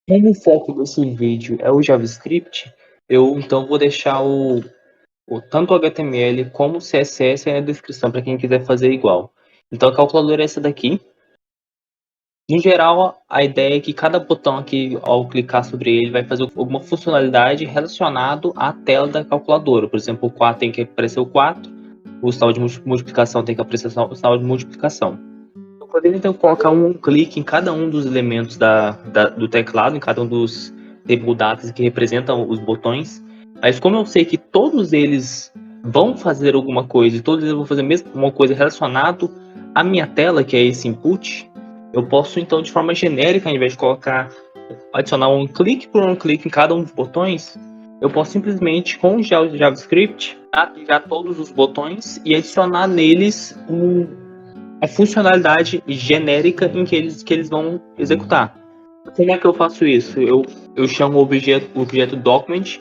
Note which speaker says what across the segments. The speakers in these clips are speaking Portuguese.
Speaker 1: Como o foco desse vídeo é o JavaScript, eu então vou deixar tanto o HTML como o CSS aí na descrição para quem quiser fazer igual. Então a calculadora é essa daqui. No geral, a ideia é que cada botão aqui, ao clicar sobre ele, vai fazer alguma funcionalidade relacionada à tela da calculadora. Por exemplo, o 4 tem que aparecer o 4, o sinal de multiplicação tem que aparecer o sinal de multiplicação. Eu poderia então colocar um clique em cada um dos elementos do teclado, em cada um dos table datas que representam os botões, mas como eu sei que todos eles vão fazer alguma coisa e todos eles vão fazer mesmo uma coisa relacionada à minha tela, que é esse input, eu posso então de forma genérica, ao invés de adicionar um clique por um clique em cada um dos botões, eu posso simplesmente com o JavaScript já todos os botões e adicionar neles a funcionalidade genérica em que eles vão executar. Como é que eu faço isso? Eu chamo o objeto document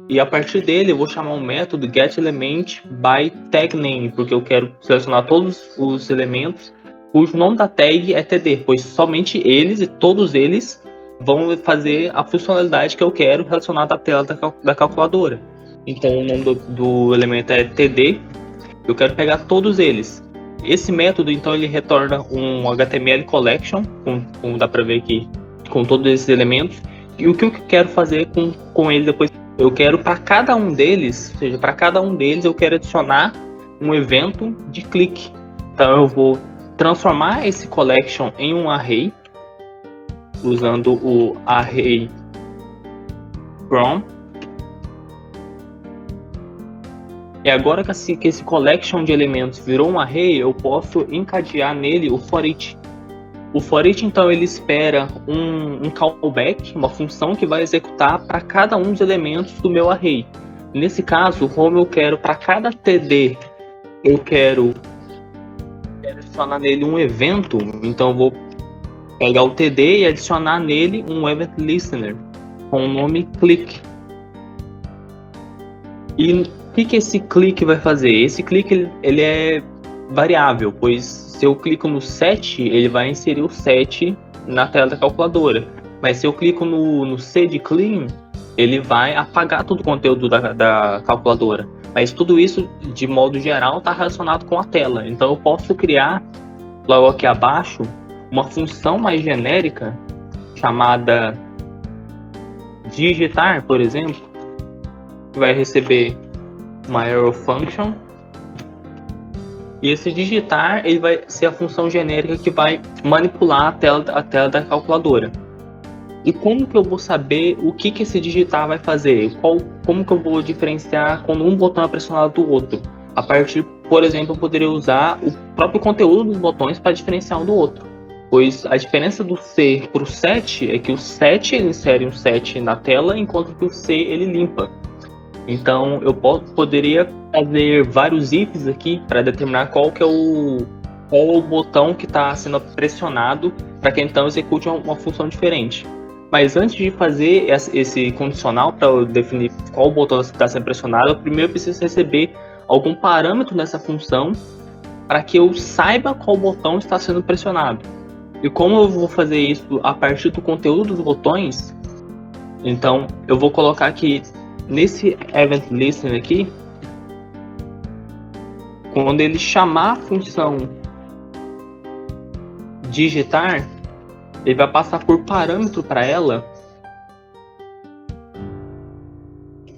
Speaker 1: e a partir dele eu vou chamar um método getElementByTagName, porque eu quero selecionar todos os elementos cujo nome da tag é td, pois somente eles e todos eles vão fazer a funcionalidade que eu quero relacionada à tela da calculadora. Então o nome do elemento é td, eu quero pegar todos eles. Esse método, então, ele retorna um HTML collection, como dá para ver aqui, com todos esses elementos. E o que eu quero fazer com ele depois? Eu quero para cada um deles, ou seja, para cada um deles eu quero adicionar um evento de clique. Então eu vou transformar esse collection em um array, usando o array from. E agora que esse collection de elementos virou um array, eu posso encadear nele o for each. O for each, então, ele espera um callback, uma função que vai executar para cada um dos elementos do meu array. Nesse caso, como eu quero para cada td, eu quero adicionar nele um evento, então eu vou pegar o td e adicionar nele um event listener com o nome click. E o que esse clique vai fazer? Esse clique ele é variável, pois se eu clico no 7, ele vai inserir o 7 na tela da calculadora. Mas se eu clico no C de clean, ele vai apagar todo o conteúdo da calculadora. Mas tudo isso, de modo geral, está relacionado com a tela. Então eu posso criar, logo aqui abaixo, uma função mais genérica chamada digitar, por exemplo, que vai receber uma arrow function, e esse digitar ele vai ser a função genérica que vai manipular a tela da calculadora. E como que eu vou saber o que esse digitar vai fazer? Como que eu vou diferenciar quando um botão é pressionado do outro? A partir, por exemplo, eu poderia usar o próprio conteúdo dos botões para diferenciar um do outro. Pois a diferença do C para o 7 é que o 7 ele insere um 7 na tela, enquanto que o C ele limpa. Então eu poderia fazer vários ifs aqui para determinar qual é o botão que está sendo pressionado para que então execute uma função diferente. Mas antes de fazer esse condicional para eu definir qual botão está sendo pressionado, eu primeiro preciso receber algum parâmetro nessa função para que eu saiba qual botão está sendo pressionado. E como eu vou fazer isso a partir do conteúdo dos botões, então eu vou colocar aqui nesse event listener aqui, quando ele chamar a função digitar, ele vai passar por parâmetro para ela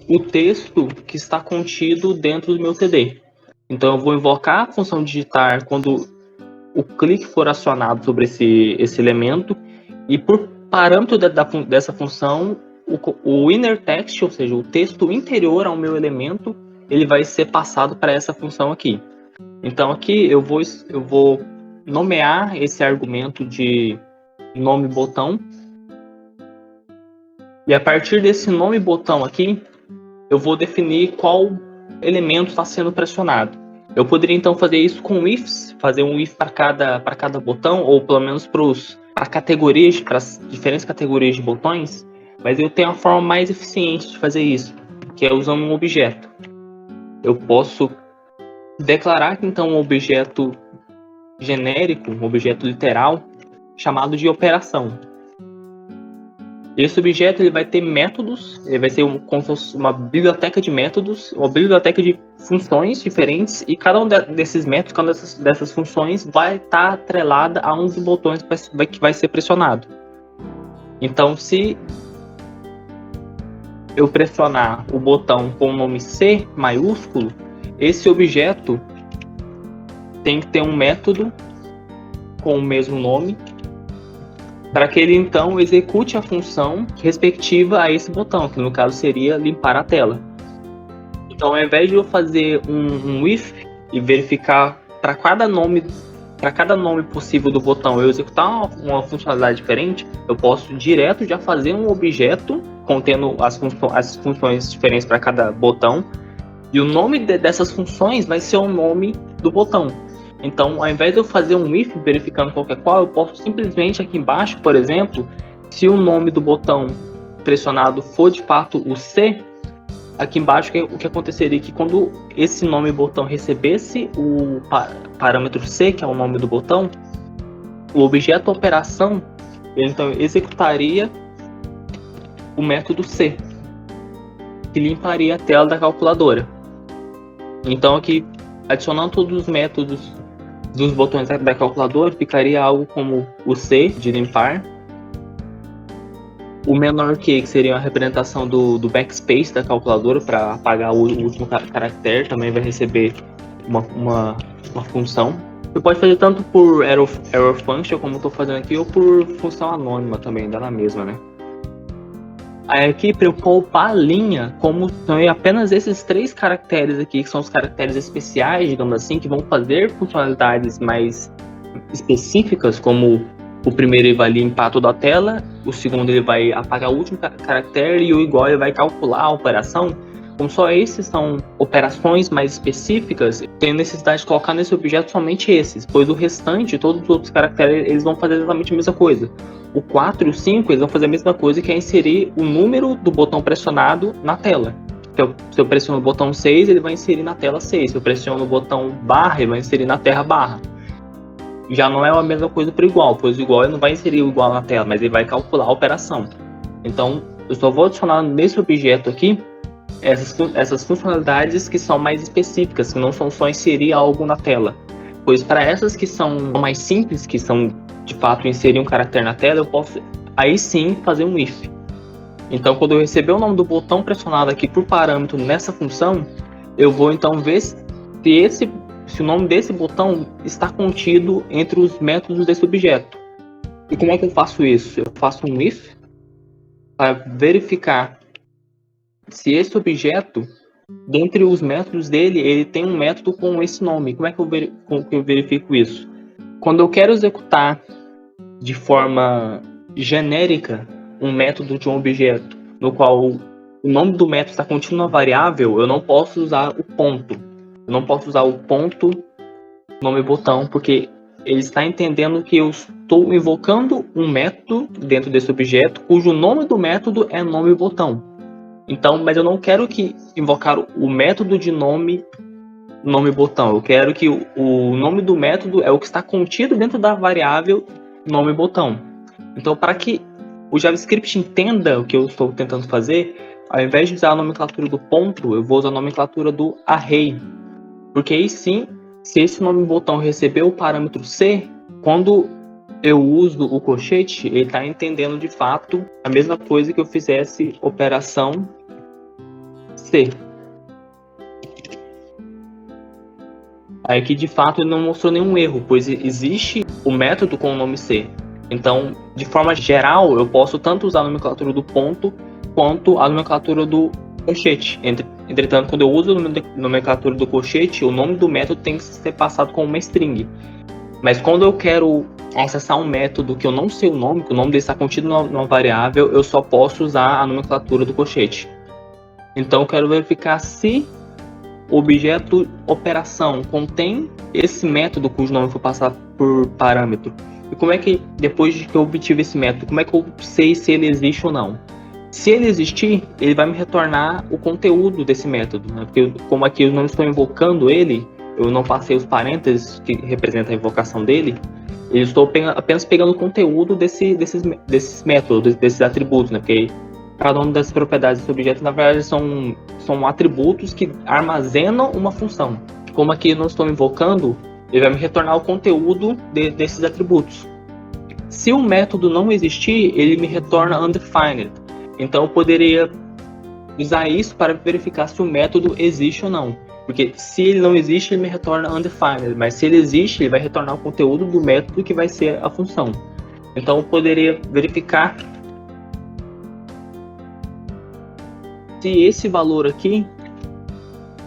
Speaker 1: o texto que está contido dentro do meu TD. Então eu vou invocar a função digitar quando o clique for acionado sobre esse elemento, e por parâmetro dessa função, o inner text, ou seja, o texto interior ao meu elemento, ele vai ser passado para essa função aqui. Então aqui eu vou nomear esse argumento de nome botão, e a partir desse nome botão aqui, eu vou definir qual elemento está sendo pressionado. Eu poderia então fazer isso com ifs, fazer um if para cada botão, ou pelo menos para as diferentes categorias de botões, mas eu tenho a forma mais eficiente de fazer isso, que é usando um objeto. Eu posso declarar então um objeto genérico, um objeto literal, chamado de operação. Esse objeto ele vai ter métodos, ele vai ser como se fosse uma biblioteca de métodos, uma biblioteca de funções diferentes, e cada um desses métodos, cada uma dessas funções vai estar atrelada a um dos botões que vai ser pressionado. Então, se eu pressionar o botão com o nome C maiúsculo, esse objeto tem que ter um método com o mesmo nome, para que ele então execute a função respectiva a esse botão, que no caso seria limpar a tela. Então, ao invés de eu fazer um if e verificar para cada nome possível do botão eu executar uma funcionalidade diferente, eu posso direto já fazer um objeto contendo as funções diferentes para cada botão, e o nome dessas funções vai ser o nome do botão. Então, ao invés de eu fazer um if verificando qualquer qual, eu posso simplesmente aqui embaixo, por exemplo, se o nome do botão pressionado for de fato o C, aqui embaixo o que aconteceria é que quando esse nome botão recebesse o parâmetro C, que é o nome do botão, o objeto operação, ele então executaria o método C, que limparia a tela da calculadora. Então aqui, adicionando todos os métodos dos botões da calculadora, ficaria algo como o C de limpar, o menor que seria a representação do backspace da calculadora para apagar o último caractere, também vai receber uma função. Você pode fazer tanto por error function, como estou fazendo aqui, ou por função anônima também, dá na mesma, né? Aí aqui, para eu poupar a linha, como são apenas esses 3 caracteres aqui, que são os caracteres especiais, digamos assim, que vão fazer funcionalidades mais específicas, como o primeiro ele vai limpar toda a tela, o segundo ele vai apagar o último caractere, e o igual ele vai calcular a operação. Como só esses são operações mais específicas, tenho necessidade de colocar nesse objeto somente esses, pois o restante, todos os outros caracteres, eles vão fazer exatamente a mesma coisa. O 4 e o 5, eles vão fazer a mesma coisa, que é inserir o número do botão pressionado na tela. Se eu pressiono o botão 6, ele vai inserir na tela 6. Se eu pressiono o botão barra, ele vai inserir na tela barra. Já não é a mesma coisa para o igual, pois o igual ele não vai inserir o igual na tela, mas ele vai calcular a operação. Então, eu só vou adicionar nesse objeto aqui essas funcionalidades que são mais específicas, que não são só inserir algo na tela. Pois para essas que são mais simples, que são de fato inserir um caractere na tela, eu posso aí sim fazer um if. Então, quando eu receber o nome do botão pressionado aqui por parâmetro nessa função, eu vou então ver se o nome desse botão está contido entre os métodos desse objeto. E como é que eu faço isso? Eu faço um if para verificar se esse objeto, dentre os métodos dele, ele tem um método com esse nome. Como é que eu verifico isso? Quando eu quero executar de forma genérica um método de um objeto, no qual o nome do método está contido numa variável, eu não posso usar o ponto. Eu não posso usar o ponto nome botão, porque ele está entendendo que eu estou invocando um método dentro desse objeto, cujo nome do método é nome botão. Então, mas eu não quero que invocar o método de nome botão. Eu quero que o nome do método é o que está contido dentro da variável nome botão. Então, para que o JavaScript entenda o que eu estou tentando fazer, ao invés de usar a nomenclatura do ponto, eu vou usar a nomenclatura do array. Porque aí sim, se esse nome botão receber o parâmetro C, quando eu uso o colchete, ele está entendendo de fato a mesma coisa que eu fizesse operação C. Aí aqui de fato ele não mostrou nenhum erro, pois existe o método com o nome C. Então, de forma geral, eu posso tanto usar a nomenclatura do ponto quanto a nomenclatura do colchete. Entretanto, quando eu uso a nomenclatura do colchete, o nome do método tem que ser passado como uma string. Mas quando eu quero acessar um método que eu não sei o nome, que o nome dele está contido numa variável, eu só posso usar a nomenclatura do colchete. Então eu quero verificar se o objeto operação contém esse método cujo nome foi passado por parâmetro. E como é que, depois de que eu obtive esse método, como é que eu sei se ele existe ou não? Se ele existir, ele vai me retornar o conteúdo desse método, né? Porque como aqui eu não estou invocando ele, eu não passei os parênteses que representam a invocação dele, Eu estou apenas pegando o conteúdo desses métodos, desses atributos, né? Porque cada uma das propriedades desse objeto, na verdade, são atributos que armazenam uma função. Como aqui eu não estou invocando, ele vai me retornar o conteúdo desses atributos. Se o método não existir, ele me retorna undefined. Então eu poderia usar isso para verificar se o método existe ou não. Porque se ele não existe, ele me retorna undefined. Mas se ele existe, ele vai retornar o conteúdo do método que vai ser a função. Então eu poderia verificar se esse valor aqui,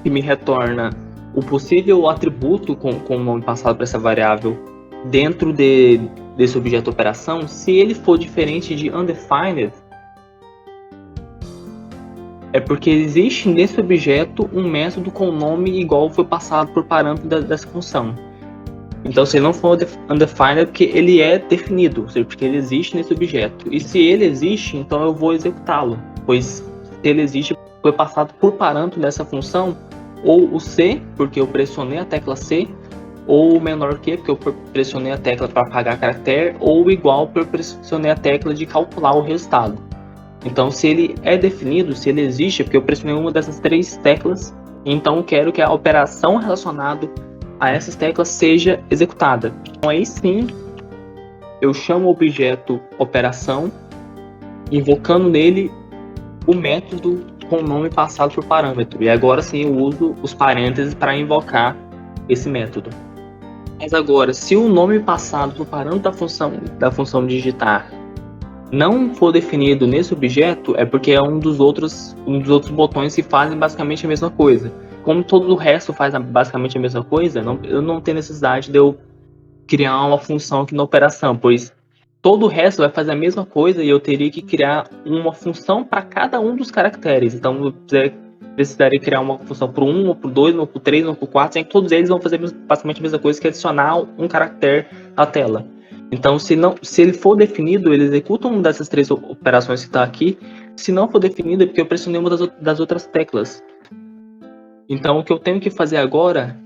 Speaker 1: que me retorna o possível atributo com o nome passado para essa variável dentro desse objeto operação, se ele for diferente de undefined, é porque existe nesse objeto um método com nome igual foi passado por parâmetro dessa função. Então, se ele não for undefined, é porque ele é definido, ou seja, porque ele existe nesse objeto. E se ele existe, então eu vou executá-lo, pois se ele existe, foi passado por parâmetro dessa função, ou o C, porque eu pressionei a tecla C, ou o menor que, porque eu pressionei a tecla para apagar caractere, ou o igual, porque eu pressionei a tecla de calcular o resultado. Então, se ele é definido, se ele existe, é porque eu pressionei uma dessas três teclas, então eu quero que a operação relacionada a essas teclas seja executada. Então, aí sim, eu chamo o objeto operação, invocando nele o método com o nome passado por parâmetro. E agora sim eu uso os parênteses para invocar esse método. Mas agora, se o nome passado por parâmetro da função digitar não for definido nesse objeto, é porque é um dos outros botões que fazem basicamente a mesma coisa. Como todo o resto faz basicamente a mesma coisa, eu não tenho necessidade de eu criar uma função aqui na operação, pois todo o resto vai fazer a mesma coisa e eu teria que criar uma função para cada um dos caracteres. Então eu precisaria criar uma função para o 1, ou para o 2, ou para o 3, ou para o 4, e todos eles vão fazer basicamente a mesma coisa, que é adicionar um caractere à tela. Então, se ele for definido, ele executa uma dessas três operações que está aqui. Se não for definido, é porque eu pressionei uma das outras teclas. Então, o que eu tenho que fazer agora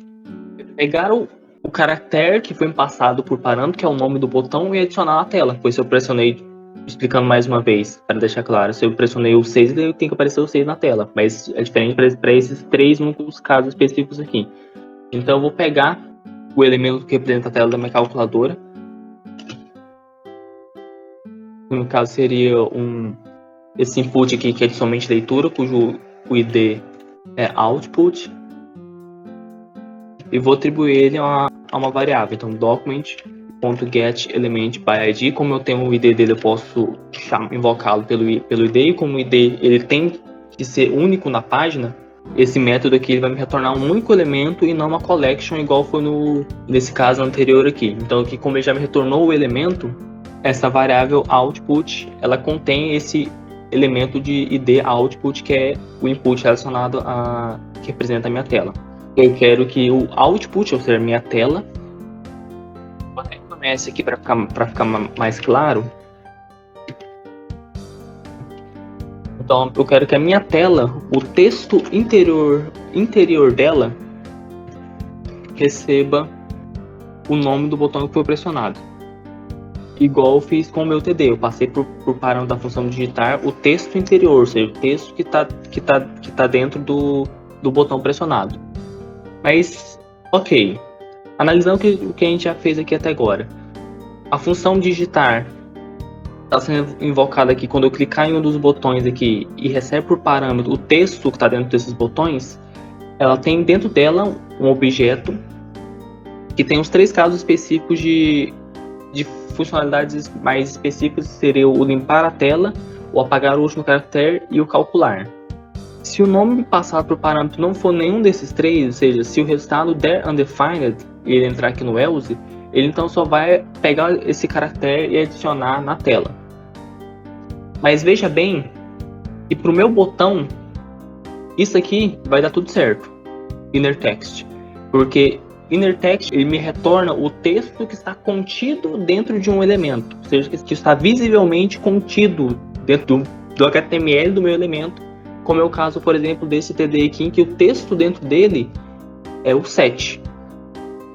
Speaker 1: é pegar o caractere que foi passado por parâmetro, que é o nome do botão, e adicionar na tela. Pois se eu pressionei, explicando mais uma vez, para deixar claro, se eu pressionei o 6, tem que aparecer o 6 na tela. Mas é diferente para esses três únicos casos específicos aqui. Então, eu vou pegar o elemento que representa a tela da minha calculadora. No caso seria esse input aqui que é de somente leitura, cujo o ID é output, e vou atribuir ele a uma variável. Então document.getElementById, como eu tenho o ID dele, eu posso invocá-lo pelo ID, e como o ID ele tem que ser único na página, esse método aqui ele vai me retornar um único elemento e não uma collection, igual foi nesse caso anterior aqui. Então aqui, como ele já me retornou o elemento, essa variável output, ela contém esse elemento de ID output, que é o input relacionado que representa a minha tela. Eu quero que o output, ou seja, a minha tela, vou até começar aqui para ficar mais claro. Então, eu quero que a minha tela, o texto interior dela, receba o nome do botão que foi pressionado. Igual eu fiz com o meu TD, eu passei por parâmetro da função digitar o texto interior, ou seja, o texto que tá dentro do botão pressionado. Mas, ok, analisando o que a gente já fez aqui até agora, a função digitar está sendo invocada aqui quando eu clicar em um dos botões aqui e recebe por parâmetro o texto que está dentro desses botões. Ela tem dentro dela um objeto que tem os três casos específicos de funcionalidades mais específicas, seria o limpar a tela, o apagar o último caractere e o calcular. Se o nome passado por parâmetro não for nenhum desses três, ou seja, se o resultado der undefined e ele entrar aqui no else, ele então só vai pegar esse caractere e adicionar na tela. Mas veja bem que para o meu botão, isso aqui vai dar tudo certo, inner text, porque inner text ele me retorna o texto que está contido dentro de um elemento, ou seja, que está visivelmente contido dentro do HTML do meu elemento, como é o caso, por exemplo, desse TD aqui, em que o texto dentro dele é o 7.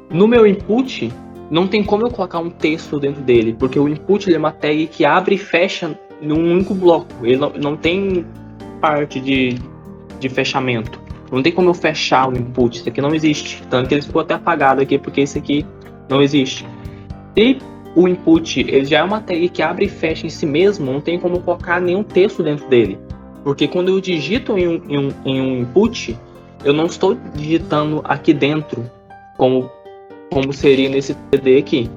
Speaker 1: No meu input, não tem como eu colocar um texto dentro dele, porque o input ele é uma tag que abre e fecha num único bloco. Ele não tem parte de fechamento. Não tem como eu fechar o input. Isso aqui não existe. Tanto que ele ficou até apagado aqui, porque isso aqui não existe. Se o input ele já é uma tag que abre e fecha em si mesmo, não tem como eu colocar nenhum texto dentro dele. Porque quando eu digito em um input, eu não estou digitando aqui dentro, como seria nesse TD aqui.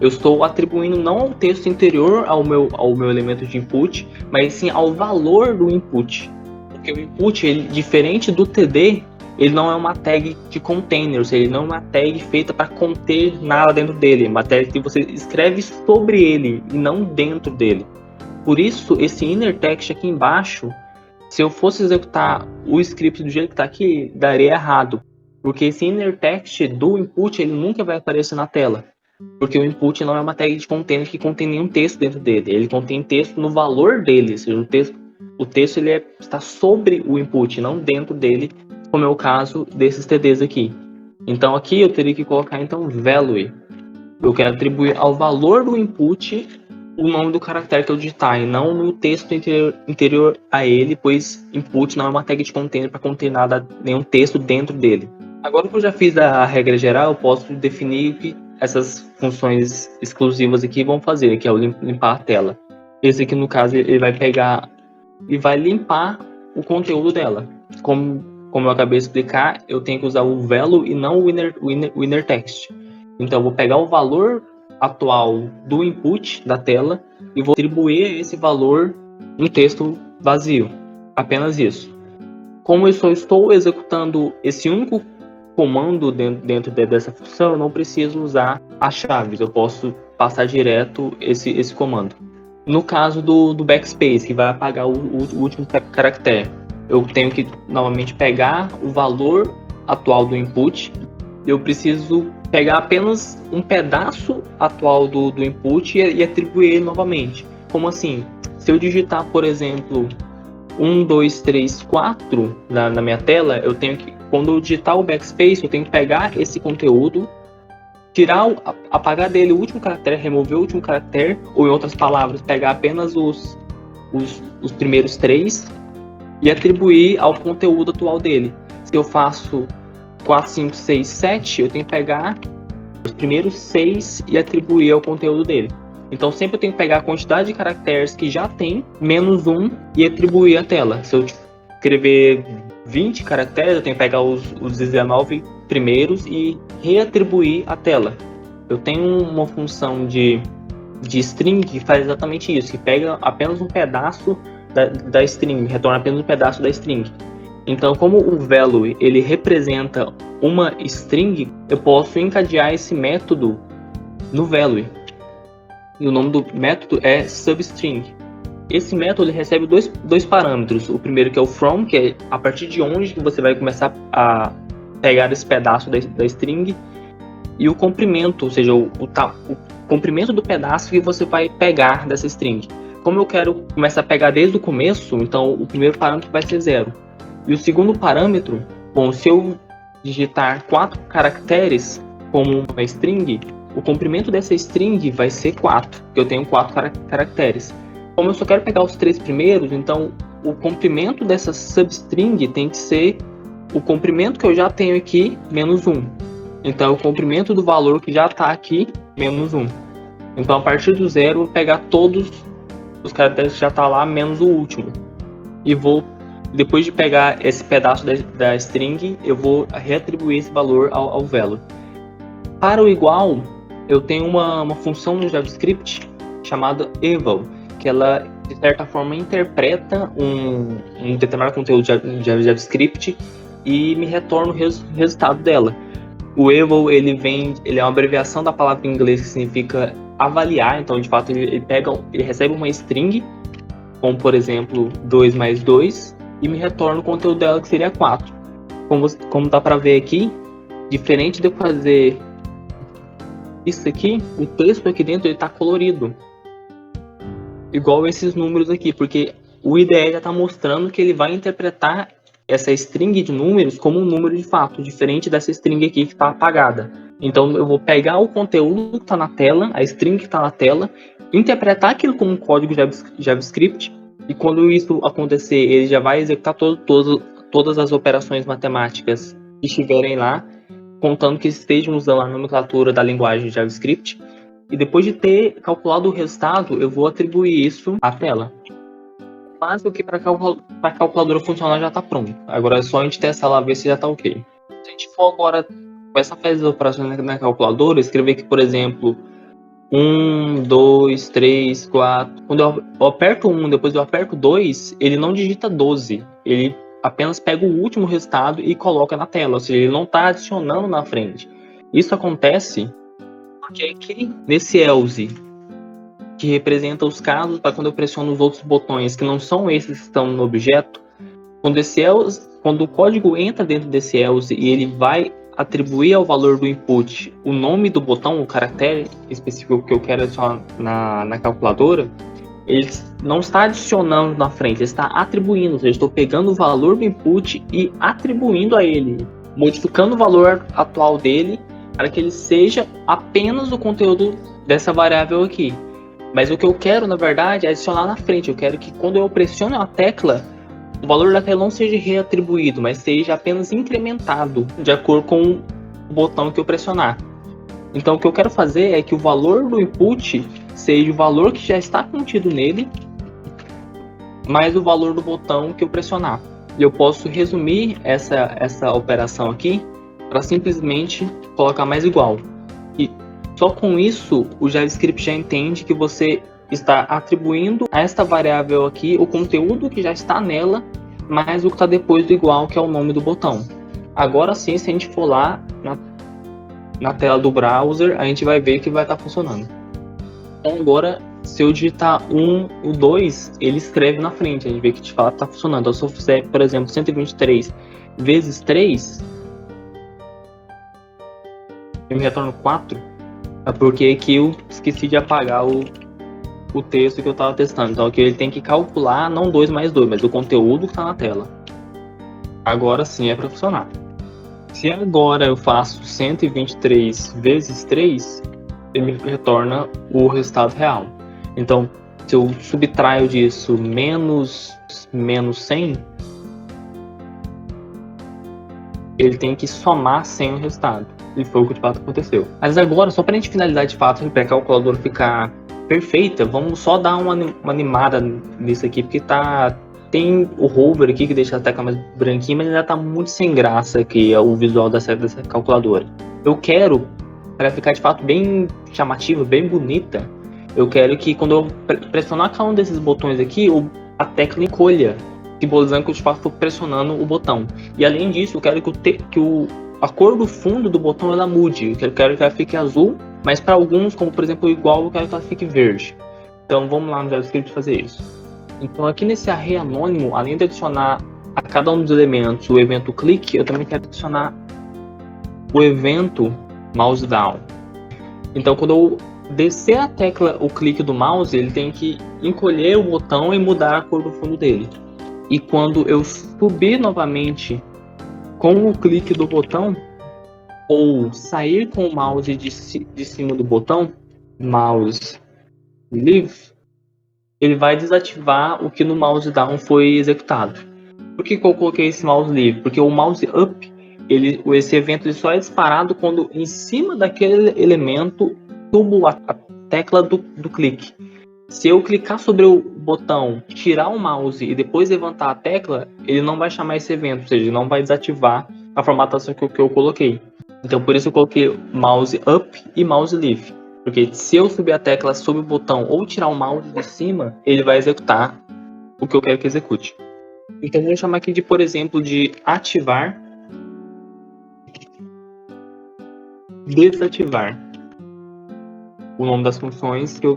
Speaker 1: Eu estou atribuindo não ao texto interior ao meu elemento de input, mas sim ao valor do input. Porque o input, ele, diferente do TD, ele não é uma tag de containers, ele não é uma tag feita para conter nada dentro dele, é uma tag que você escreve sobre ele e não dentro dele. Por isso, esse inner text aqui embaixo, se eu fosse executar o script do jeito que está aqui, daria errado. Porque esse inner text do input, ele nunca vai aparecer na tela. Porque o input não é uma tag de container que contém nenhum texto dentro dele. Ele contém texto no valor dele. Ou seja, o texto ele está sobre o input, não dentro dele, como é o caso desses TDs aqui. Então aqui eu teria que colocar então value. Eu quero atribuir ao valor do input o nome do caractere que eu digitar, e não no texto interior a ele, pois input não é uma tag de container para conter nada, nenhum texto dentro dele. Agora que eu já fiz a regra geral, eu posso definir o que essas funções exclusivas aqui vão fazer, que é o limpar a tela. Esse aqui, no caso, ele vai pegar e vai limpar o conteúdo dela. Como eu acabei de explicar, eu tenho que usar o value e não o inner text. Então, eu vou pegar o valor atual do input da tela e vou atribuir esse valor no texto vazio. Apenas isso. Como eu só estou executando esse único comando dentro dessa função, eu não preciso usar as chaves. Eu posso passar direto esse comando. No caso do backspace, que vai apagar o último caractere, eu tenho que novamente pegar o valor atual do input. Eu preciso pegar apenas um pedaço atual do input e atribuir ele novamente. Como assim? Se eu digitar, por exemplo, 1, 2, 3, 4 na minha tela, eu tenho que, quando eu digitar o backspace, eu tenho que pegar esse conteúdo, apagar dele o último caractere, remover o último caractere, ou em outras palavras, pegar apenas os primeiros 3 e atribuir ao conteúdo atual dele. Se eu faço 4, 5, 6, 7, eu tenho que pegar os primeiros 6 e atribuir ao conteúdo dele. Então sempre eu tenho que pegar a quantidade de caracteres que já tem, menos 1, e atribuir a tela. Se eu escrever 20 caracteres, eu tenho que pegar os 19 primeiros e reatribuir a tela. Eu tenho uma função de string que faz exatamente isso, que pega apenas um pedaço da string, retorna apenas um pedaço da string. Então, como o value ele representa uma string, eu posso encadear esse método no value. E o nome do método é substring. Esse método ele recebe dois parâmetros. O primeiro que é o from, que é a partir de onde que você vai começar a pegar esse pedaço da string, e o comprimento, ou seja, o comprimento do pedaço que você vai pegar dessa string. Como eu quero começar a pegar desde o começo, então o primeiro parâmetro vai ser 0. E o segundo parâmetro, bom, se eu digitar 4 caracteres como uma string, o comprimento dessa string vai ser 4, porque eu tenho 4 caracteres. Como eu só quero pegar os 3 primeiros, então o comprimento dessa substring tem que ser o comprimento que eu já tenho aqui, menos 1. Então, o comprimento do valor que já está aqui, menos 1. Então, a partir do 0, eu vou pegar todos os caracteres que já estão lá, menos o último. E vou, depois de pegar esse pedaço da string, eu vou reatribuir esse valor ao value. Para o igual, eu tenho uma função no JavaScript chamada eval, que ela, de certa forma, interpreta um determinado conteúdo de JavaScript e me retorna o resultado dela. O eval ele é uma abreviação da palavra em inglês que significa avaliar. Então, de fato, ele recebe uma string, como por exemplo 2 mais 2, e me retorna o conteúdo dela, que seria 4. Como dá para ver aqui, diferente de eu fazer isso aqui, o texto aqui dentro está colorido, igual esses números aqui, porque o IDE já está mostrando que ele vai interpretar essa string de números como um número de fato, diferente dessa string aqui que está apagada. Então eu vou pegar o conteúdo que está na tela, a string que está na tela, interpretar aquilo como um código JavaScript, e quando isso acontecer, ele já vai executar todas as operações matemáticas que estiverem lá, contando que estejam usando a nomenclatura da linguagem JavaScript. E depois de ter calculado o resultado, eu vou atribuir isso à tela. Mas o que para a calculadora funcionar já está pronto. Agora é só a gente testar lá, ver se já está ok. Se a gente for agora começar a fazer as operações na calculadora, escrever aqui, por exemplo, 1, 2, 3, 4. Quando eu aperto 1, depois eu aperto 2, ele não digita 12. Ele apenas pega o último resultado e coloca na tela. Ou seja, ele não está adicionando na frente. Isso acontece porque aqui nesse else, que representa os casos para quando eu pressiono os outros botões, que não são esses que estão no objeto, quando o código entra dentro desse else e ele vai atribuir ao valor do input o nome do botão, o caractere específico que eu quero adicionar na calculadora, ele não está adicionando na frente, ele está atribuindo, ou seja, estou pegando o valor do input e atribuindo a ele, modificando o valor atual dele para que ele seja apenas o conteúdo dessa variável aqui. Mas o que eu quero, na verdade, é adicionar na frente. Eu quero que quando eu pressiono a tecla, o valor da tela não seja reatribuído, mas seja apenas incrementado de acordo com o botão que eu pressionar. Então o que eu quero fazer é que o valor do input seja o valor que já está contido nele, mais o valor do botão que eu pressionar. E eu posso resumir essa operação aqui para simplesmente colocar mais igual. E só com isso o JavaScript já entende que você está atribuindo a esta variável aqui o conteúdo que já está nela, mais o que está depois do igual, que é o nome do botão. Agora sim, se a gente for lá na tela do browser, a gente vai ver que vai estar funcionando. Então agora, se eu digitar 1, o 2, ele escreve na frente, a gente vê que de fato está funcionando. Então, se eu fizer, por exemplo, 123 vezes 3, ele me retorna 4, é porque aqui eu esqueci de apagar o texto que eu estava testando. Então aqui ele tem que calcular não 2 mais 2, mas o conteúdo que está na tela. Agora sim é para funcionar. Se agora eu faço 123 vezes 3, ele me retorna o resultado real. Então, se eu subtraio disso menos 100, ele tem que somar 100 o resultado. E foi o que de fato aconteceu. Mas agora, só para a gente finalizar de fato, para a calculadora ficar perfeita, vamos só dar uma animada nisso aqui, porque tem o hover aqui que deixa a tecla mais branquinha, mas ainda tá muito sem graça aqui o visual dessa calculadora. Eu quero, para ficar de fato bem chamativa, bem bonita, eu quero que quando eu pressionar cada um desses botões aqui, a tecla encolha, simbolizando que eu de fato estou pressionando o botão. E além disso, eu quero que a cor do fundo do botão ela mude. Eu quero que ela fique azul, mas para alguns, como por exemplo igual, eu quero que ela fique verde. Então vamos lá no JavaScript fazer isso. Então aqui nesse array anônimo, além de adicionar a cada um dos elementos o evento click, eu também quero adicionar o evento mouse down. Então quando eu descer a tecla, o clique do mouse, ele tem que encolher o botão e mudar a cor do fundo dele. E quando eu subir novamente com o clique do botão, ou sair com o mouse de cima do botão, mouse leave, ele vai desativar o que no mouse down foi executado. Por que eu coloquei esse mouse leave? Porque o mouse up, esse evento ele só é disparado quando em cima daquele elemento subo a tecla do clique. Se eu clicar sobre o botão, tirar o mouse e depois levantar a tecla, ele não vai chamar esse evento, ou seja, ele não vai desativar a formatação que eu coloquei. Então por isso eu coloquei mouse up e mouse leave. Porque se eu subir a tecla sobre o botão ou tirar o mouse de cima, ele vai executar o que eu quero que execute. Então vamos chamar aqui de, por exemplo, de ativar, desativar. O nome das funções que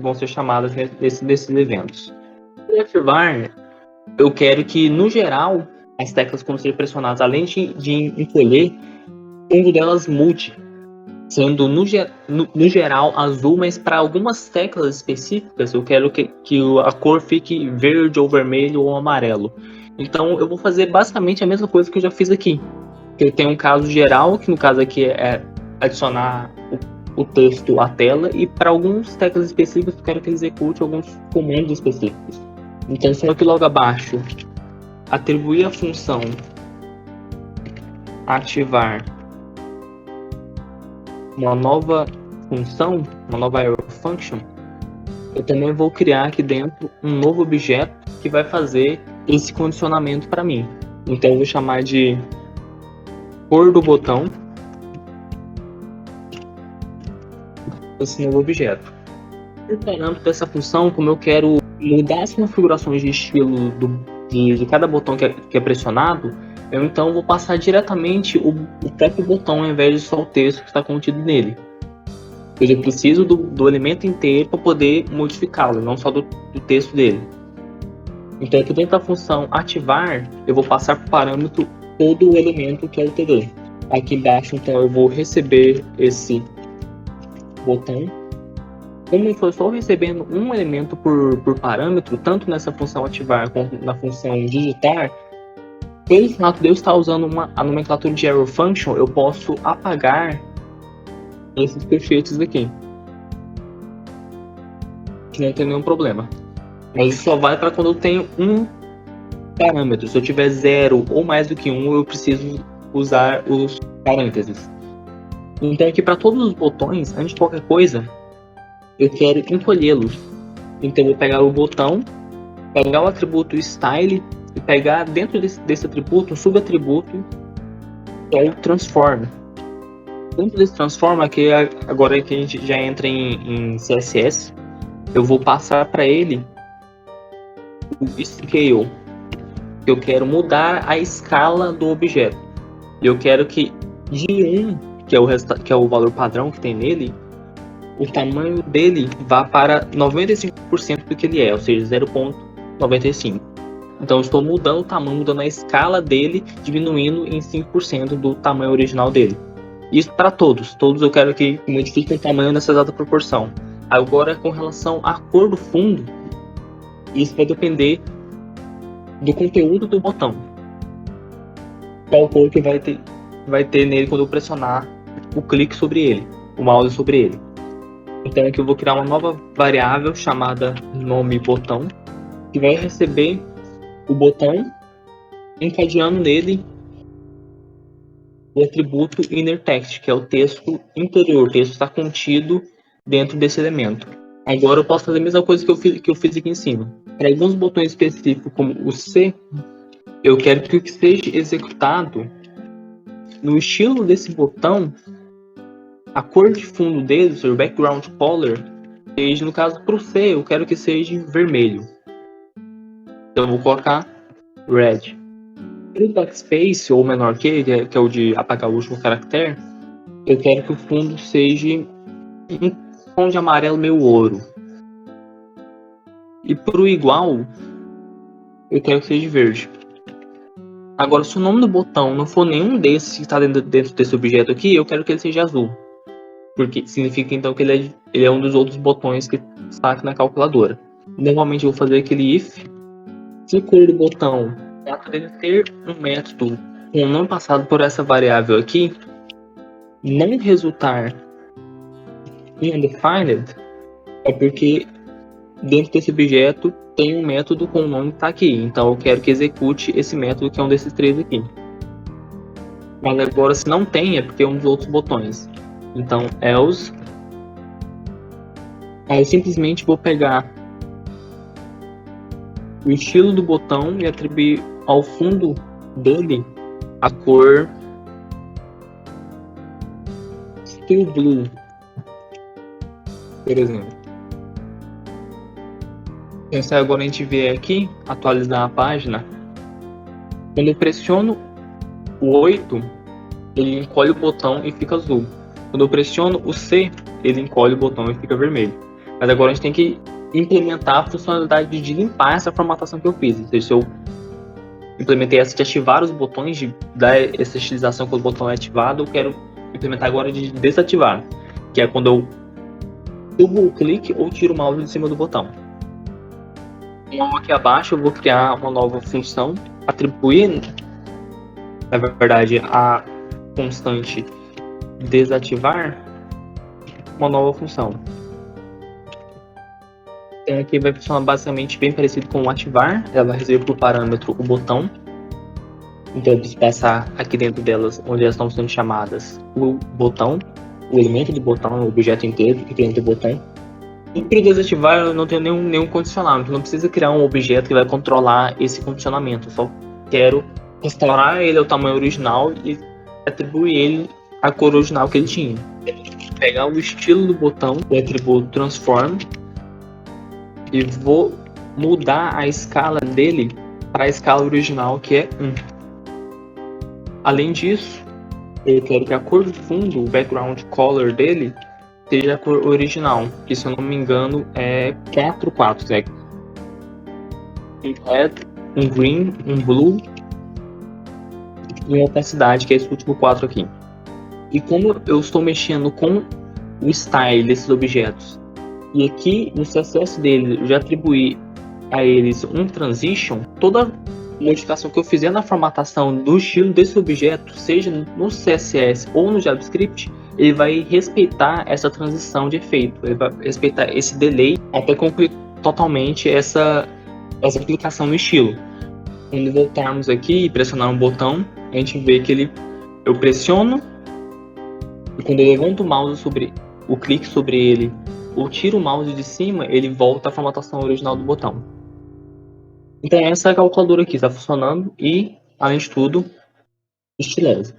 Speaker 1: vão ser chamadas desses eventos. Para ativar, eu quero que, no geral, as teclas, quando serem pressionadas, além de encolher, o fundo delas mude. sendo no geral azul, mas para algumas teclas específicas eu quero que a cor fique verde ou vermelho ou amarelo. Então eu vou fazer basicamente a mesma coisa que eu já fiz aqui. Eu tenho um caso geral, que no caso aqui é adicionar o texto à tela, e para alguns teclas específicos eu quero que ele execute alguns comandos específicos. Então só que logo abaixo, atribuir a função ativar uma nova função, uma nova arrow function, eu também vou criar aqui dentro um novo objeto que vai fazer esse condicionamento para mim. Então eu vou chamar de cor do botão esse novo objeto. O parâmetro dessa função, como eu quero mudar as configurações de estilo de cada botão que é pressionado, eu então vou passar diretamente o próprio botão ao invés de só o texto que está contido nele. Eu preciso do elemento inteiro para poder modificá-lo, não só do texto dele. Então aqui dentro da função ativar, eu vou passar para o parâmetro todo o elemento que alterou. Aqui embaixo então eu vou receber esse botão. Como eu estou só recebendo um elemento por parâmetro, tanto nessa função ativar quanto na função digitar, pelo fato de eu estar usando a nomenclatura de arrow function, eu posso apagar esses prefixos aqui, que não tem nenhum problema. Mas isso só vale para quando eu tenho um parâmetro. Se eu tiver 0 ou mais do que 1, eu preciso usar os parênteses. Então aqui para todos os botões, antes de qualquer coisa, eu quero encolhê-los. Então eu vou pegar o botão, pegar o atributo style e pegar dentro desse atributo um subatributo que é o transform. Dentro desse transform, aqui agora que a gente já entra em CSS, eu vou passar para ele o scale. Eu quero mudar a escala do objeto. Eu quero que de 1, que é o valor padrão que tem nele, o tamanho dele vá para 95% do que ele é, ou seja, 0.95. Então eu estou mudando o tamanho, mudando a escala dele, diminuindo em 5% do tamanho original dele. Isso para todos eu quero que modifiquem o tamanho nessa exata proporção. Agora com relação à cor do fundo, isso vai depender do conteúdo do botão. Qual cor que vai ter nele quando eu pressionar o clique sobre ele, o mouse sobre ele. Então aqui eu vou criar uma nova variável chamada nome botão, que vai receber o botão encadeando nele o atributo inner text, que é o texto interior. O texto está contido dentro desse elemento. Agora eu posso fazer a mesma coisa que eu fiz aqui em cima. Para alguns botões específicos, como o C, eu quero que o que seja executado no estilo desse botão, a cor de fundo dele, o background color, seja, no caso para o C, eu quero que seja vermelho. Então eu vou colocar red. No backspace, ou menor que é o de apagar o último caractere, eu quero que o fundo seja um tom de amarelo meio ouro. E para o igual, eu quero que seja verde. Agora, se o nome do botão não for nenhum desses que está dentro desse objeto aqui, eu quero que ele seja azul. Porque significa então que ele é um dos outros botões que está aqui na calculadora. Normalmente eu vou fazer aquele if. Se a cor do botão, o fato dele ter um método com o nome passado por essa variável aqui, não resultar em undefined, é porque dentro desse objeto tem um método com o nome que está aqui. Então eu quero que execute esse método que é um desses três aqui. Mas agora se não tem, é porque é um dos outros botões. Então else, aí eu simplesmente vou pegar o estilo do botão e atribuir ao fundo dele a cor Steel Blue, por exemplo. Então se agora a gente vier aqui, atualizar a página, quando eu pressiono o 8, ele encolhe o botão e fica azul. Quando eu pressiono o C, ele encolhe o botão e fica vermelho. Mas agora a gente tem que implementar a funcionalidade de limpar essa formatação que eu fiz. Ou seja, se eu implementei essa de ativar os botões, de dar essa estilização quando o botão é ativado, eu quero implementar agora de desativar, que é quando eu subo o clique ou tiro o mouse de cima do botão. Então, aqui abaixo eu vou criar uma nova função, atribuir, na verdade, a constante desativar uma nova função. Então aqui vai funcionar basicamente bem parecido com o ativar. Ela vai receber por parâmetro o botão. Então eu preciso passar aqui dentro delas, onde elas estão sendo chamadas, o botão, o elemento do botão, o objeto inteiro que tem dentro do botão. E para desativar eu não tenho nenhum condicional, então não precisa criar um objeto que vai controlar esse condicionamento. Eu só quero restaurar ele ao tamanho original e atribuir ele à cor original que ele tinha. Pegar o estilo do botão, o atributo transform, e vou mudar a escala dele para a escala original, que é 1. Além disso, eu quero que a cor do fundo, o background color dele, seja a cor original, que se eu não me engano é 4 quadros, né? Um red, um green, um blue e uma opacidade, que é esse último 4 aqui. E como eu estou mexendo com o style desses objetos, e aqui no CSS dele eu já atribuí a eles um transition, toda modificação que eu fizer na formatação do estilo desse objeto, seja no CSS ou no JavaScript, ele vai respeitar essa transição de efeito, ele vai respeitar esse delay até concluir totalmente essa aplicação no estilo. Quando voltarmos aqui e pressionar um botão, a gente vê que eu pressiono, e quando eu levanto o mouse sobre o clique sobre ele, ou tiro o mouse de cima, ele volta à formatação original do botão. Então essa calculadora aqui está funcionando e, além de tudo, estilosa.